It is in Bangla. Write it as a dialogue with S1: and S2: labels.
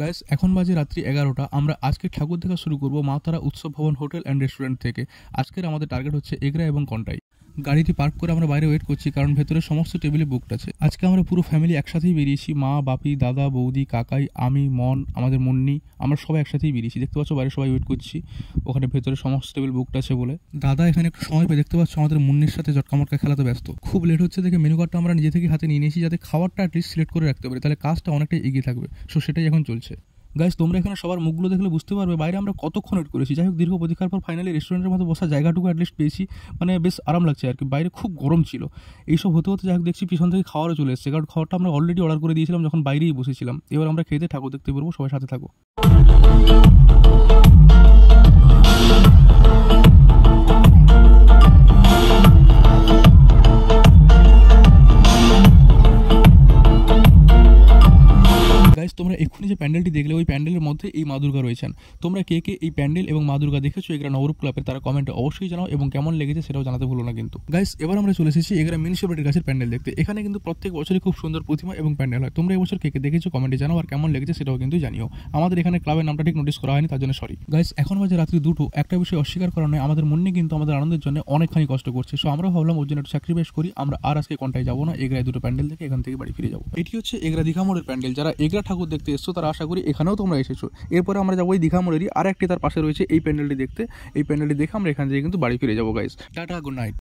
S1: গাইস এখন বাজে রাত্রি 11টা। আমরা আজকে ঠাকুর দেখা শুরু করব মা তারা উৎসব ভবন হোটেল অ্যান্ড রেস্টুরেন্ট থেকে। আজকের আমাদের টার্গেট হচ্ছে এগরা এবং কন্টাই। গাড়িটি পার্ক করে আমরা বাইরে ওয়েট করছি, কারণ ভেতরে সমস্ত টেবিলে বুকড আছে। আজকে আমরা পুরো ফ্যামিলি একসাথেই বেরিয়েছি, মা, বাপি, দাদা, বৌদি, কাকাই, আমি, মন, আমাদের মুন্নি, আমরা সবাই একসাথেই বেরিয়েছি। দেখতে পাচ্ছ বাইরে সবাই ওয়েট করছি, ওখানে ভেতরে সমস্ত টেবিল বুকড আছে বলে। দাদা এখানে একটু সময় পেয়ে দেখতে পাচ্ছ আমাদের মুন্নির সাথে জটকামটকা খেলাতে ব্যস্ত। খুব লেট হচ্ছে দেখে মেনু কার্ডটা আমরা নিজে থেকে হাতে নিয়ে নিয়েছি, যাতে খাবারটা অ্যাটলিস্ট সিলেক্ট করে রাখতে পারি, তাহলে কাজটা অনেকটাই এগিয়ে থাকবে। সো সেটাই এখন চলছে। গাইস তোমরা এখানে সবার মুখগুলো দেখলে বুঝতে পারবে বাইরে আমরা কতক্ষণ ওয়েট করেছি। যাই হোক, দীর্ঘ প্রতীক্ষার পর ফাইনালি রেস্টুরেন্টের মধ্যে বসার জায়গাটুকু অ্যাটলিস্ট পেয়েছি, মানে বেশ আরাম লাগছে আর কি। বাইরে খুব গরম ছিল। এইসব হতে হতে যাই হোক দেখছি পিছন থেকে খাওয়ারও চলে এসেছে, কারণ খাওয়ারটা আমরা অলরেডি অর্ডার করে দিয়েছিলাম যখন বাইরেই বসেছিলাম। এবার আমরা খেতে ঠাকুর দেখতে পারবো, সবাই সাথে থাকো। গাইস তোমরা এক্ষুনি যে প্যান্ডেলটি দেখলে, ওই প্যান্ডেলের মধ্যে এই মা দুর্গা রয়েছেন। তোমরা কে কে এই প্যান্ডেল এবং মা দুর্গা দেখেছো এগরা নবরূপ ক্লাবের, তারা কমেন্টে অবশ্যই জানাও, এবং কেমন লেগেছে সেটাও জানাতে ভুলো না কিন্তু। গাইস এবার আমরা চলে এসেছি এগরা মিউনিসিপ্যালিটির কাছে প্যান্ডেল দেখতে। এখানে কিন্তু প্রত্যেক বছরই খুব সুন্দর প্রতিমা এবং প্যান্ডেল হয়। তোমরা এবছর কে কে দেখেছো কমেন্টে জানাও, আর কেমন লেগেছে সেটাও কিন্তু জানিও। আমাদের এখানে ক্লাবের নামটা ঠিক নোটিস করা হয়নি, তার জন্য সরি। গাইস এখন বাজে রাত্রি 2টো। একটা বিষয় অস্বীকার করা নয়, আমাদের মনে কিন্তু আমাদের আনন্দের জন্য অনেকখানি কষ্ট করছে। সো আমরা ভাবলাম ওর জন্য একটু স্যাক্রিফাইস করি। আমরা আর আজকে কোনটাই যাবো না, এগরায় দুটো প্যান্ডেল দেখে এখান থেকে বাড়ি ফিরে যাবো। এটি হচ্ছে এগরা দীঘা মোড়ের প্যান্ডেল। যারা এগরা ঠাকুর দেখতে এসছো তারা আশা করি এখানেও তোমরা এসেছো। এরপরে আমরা যাবো ওই দীঘা মোড়েরই আর একটি, তার পাশে রয়েছে এই প্যান্ডেলটি দেখতে। এই প্যান্ডেলটি দেখে আমরা এখান থেকে কিন্তু বাড়ি ফিরে যাবো। Guys tata, good night.